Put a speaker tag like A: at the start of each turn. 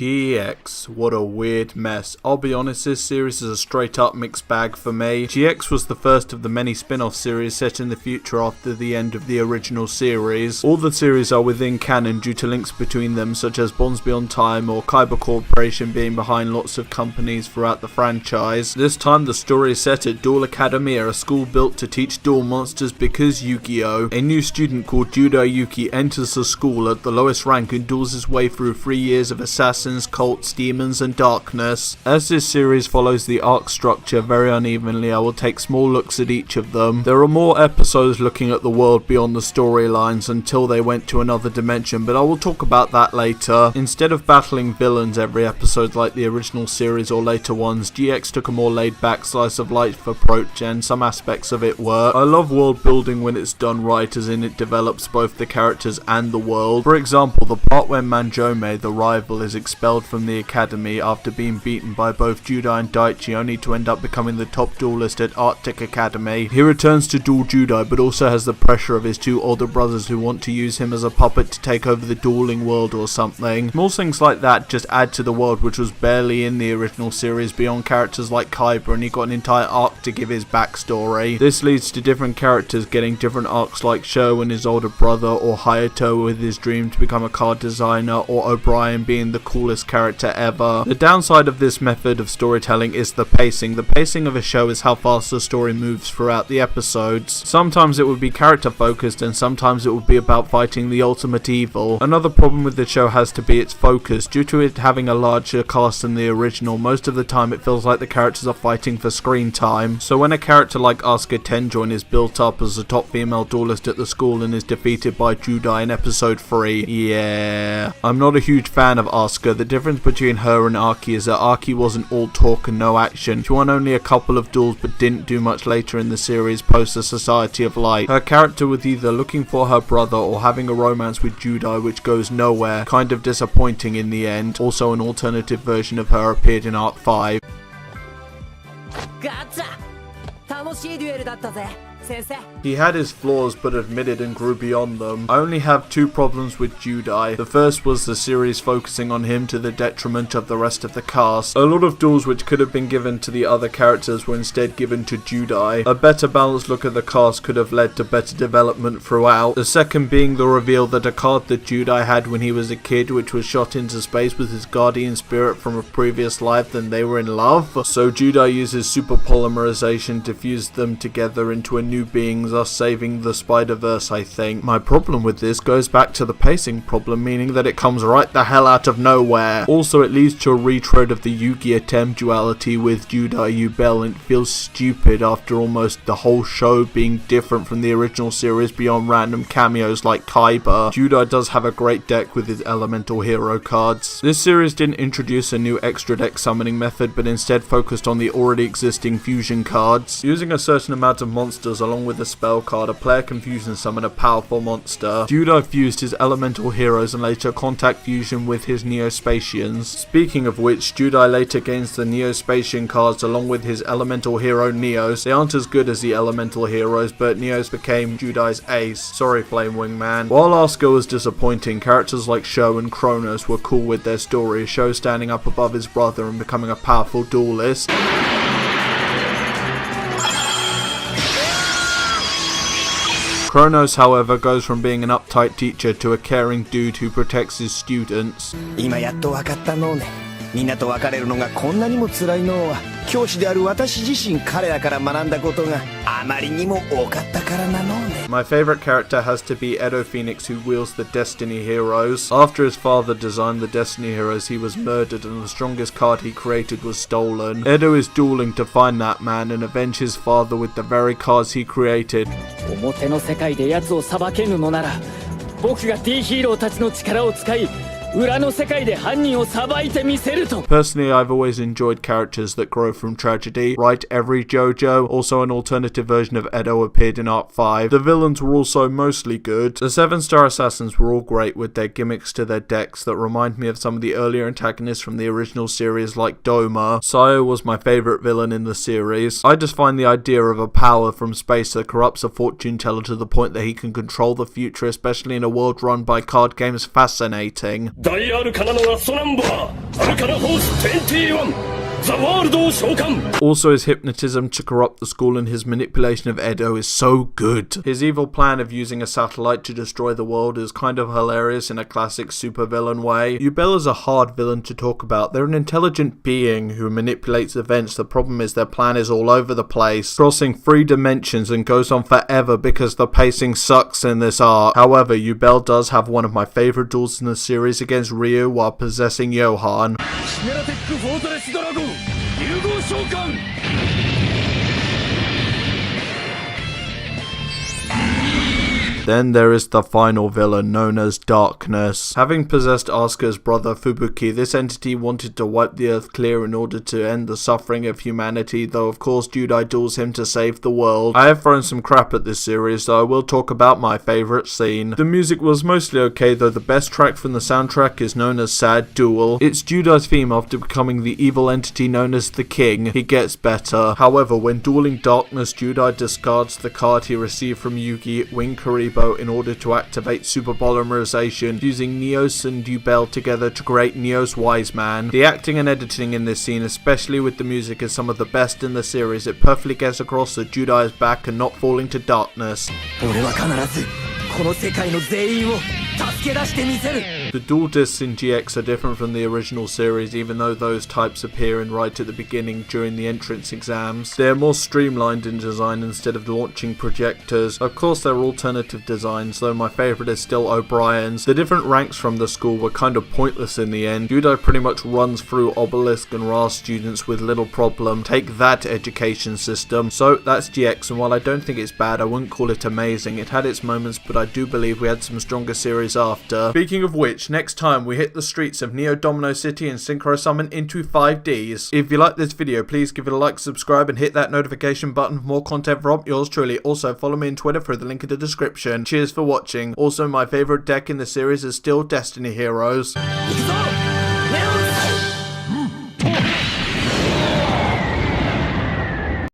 A: GX, what a weird mess. I'll be honest, this series is a straight up mixed bag for me. GX was the first of the many spin-off series set in the future after the end of the original series. All the series are within canon due to links between them, such as Bonds Beyond Time or Kyber Corporation being behind lots of companies throughout the franchise. This time the story is set at Duel Academy, a school built to teach duel monsters because Yu-Gi-Oh! A new student called Judai Yuki enters the school at the lowest rank and duels his way through 3 years of assassins, cults, demons and darkness. As this series follows the arc structure very unevenly, I will take small looks at each of them. There are more episodes looking at the world beyond the storylines until they went to another dimension, but I will talk about that later. Instead of battling villains every episode like the original series or later ones, GX took a more laid back slice of life approach and some aspects of it work. I love world building when it's done right, as in it develops both the characters and the world. For example, the part where Manjome, the rival, is expelled from the academy after being beaten by both Judai and Daichi, only to end up becoming the top duelist at Arctic Academy. He returns to duel Judai, but also has the pressure of his two older brothers who want to use him as a puppet to take over the dueling world or something. Small things like that just add to the world, which was barely in the original series beyond characters like Kyber, and he got an entire arc to give his backstory. This leads to different characters getting different arcs, like Sho and his older brother, or Hayato with his dream to become a card designer, or O'Brien being the coolest character ever. The downside of this method of storytelling is the pacing. The pacing of a show is how fast the story moves throughout the episodes. Sometimes it would be character focused and sometimes it would be about fighting the ultimate evil. Another problem with the show has to be its focus. Due to it having a larger cast than the original, most of the time it feels like the characters are fighting for screen time. So when a character like Asuka Tenjoin is built up as the top female duelist at the school and is defeated by Judai in episode 3, yeah. I'm not a huge fan of Asuka. The difference between her and Aki is that Aki wasn't all talk and no action. She won only a couple of duels but didn't do much later in the series post the Society of Light. Her character was either looking for her brother or having a romance with Judai, which goes nowhere, kind of disappointing in the end. Also, an alternative version of her appeared in Arc 5. He had his flaws but admitted and grew beyond them. I only have 2 problems with Judai. The first was the series focusing on him to the detriment of the rest of the cast. A lot of duels which could have been given to the other characters were instead given to Judai. A better balanced look at the cast could have led to better development throughout. The second being the reveal that a card that Judai had when he was a kid, which was shot into space with his guardian spirit from a previous life, then they were in love. So Judai uses super polymerization to fuse them together into a new being, thus saving the Spider-Verse, I think. My problem with this goes back to the pacing problem, meaning that it comes right the hell out of nowhere. Also, it leads to a retread of the Yugi Atem duality with Judai Yubel, and it feels stupid after almost the whole show being different from the original series beyond random cameos like Kyber. Judai does have a great deck with his elemental hero cards. This series didn't introduce a new extra deck summoning method, but instead focused on the already existing fusion cards. Using a certain amount of monsters along with a spell card, a player can fusion summon a powerful monster. Judai fused his elemental heroes and later contact fusion with his Neospatians. Speaking of which, Judai later gains the Neospatian cards along with his elemental hero Neos. They aren't as good as the elemental heroes, but Neos became Judai's ace. Sorry, Flame Wingman. While Asuka was disappointing, characters like Sho and Kronos were cool with their story, Sho standing up above his brother and becoming a powerful duelist. Kronos, however, goes from being an uptight teacher to a caring dude who protects his students. みんなと別れるのがこんなにも辛いのは教師である私自身彼らから学んだことがあまりにも多かったからなのね。My favorite character has to be Edo Phoenix, who wields the Destiny Heroes. After his father designed the Destiny Heroes, he was murdered and the strongest card he created was stolen. Edo is dueling to find that man and avenge his father with the very cards he created. 表の世界で奴を裁けぬのなら僕が D ヒーローたちの力を使い Personally, I've always enjoyed characters that grow from tragedy. Right, every JoJo. Also, an alternative version of Edo appeared in Arc 5. The villains were also mostly good. The 7-star assassins were all great with their gimmicks to their decks that remind me of some of the earlier antagonists from the original series like Doma. Sayo was my favourite villain in the series. I just find the idea of a power from space that corrupts a fortune teller to the point that he can control the future, especially in a world run by card games, fascinating.
B: 大アルカナのラストナンバー、アルカナフォース21。
A: Also, his hypnotism to corrupt the school and his manipulation of Edo is so good. His evil plan of using a satellite to destroy the world is kind of hilarious in a classic supervillain way. Yubel is a hard villain to talk about. They're an intelligent being who manipulates events. The problem is their plan is all over the place, crossing 3 dimensions and goes on forever because the pacing sucks in this arc. However, Yubel does have one of my favourite duels in the series against Ryu while possessing Johan. Then there is the final villain, known as Darkness. Having possessed Asuka's brother Fubuki, this entity wanted to wipe the earth clear in order to end the suffering of humanity, though of course Judai duels him to save the world. I have thrown some crap at this series, so I will talk about my favourite scene. The music was mostly okay, though the best track from the soundtrack is known as Sad Duel. It's Judai's theme after becoming the evil entity known as the King. He gets better. However, when dueling Darkness, Judai discards the card he received from Yugi, Wing Karibo, in order to activate super polymerization, using Neos and Yubel together to create Neos Wise Man. The acting and editing in this scene, especially with the music, is some of the best in the series. It perfectly gets across that Judai is back and not falling to darkness. The dual discs in GX are different from the original series, even though those types appear in right at the beginning during the entrance exams. They are more streamlined in design instead of launching projectors. Of course there are alternative designs, though my favourite is still O'Brien's. The different ranks from the school were kind of pointless in the end. Judai pretty much runs through Obelisk and Ra students with little problem. Take that, education system. So that's GX, and while I don't think it's bad, I wouldn't call it amazing. It had its moments, but I do believe we had some stronger series after. Speaking of which, next time we hit the streets of Neo Domino City and synchro summon into 5Ds. If you like this video, please give it a like, subscribe, and hit that notification button for more content from yours truly. Also, follow me on Twitter through the link in the description. Cheers for watching. Also, my favourite deck in the series is still Destiny Heroes.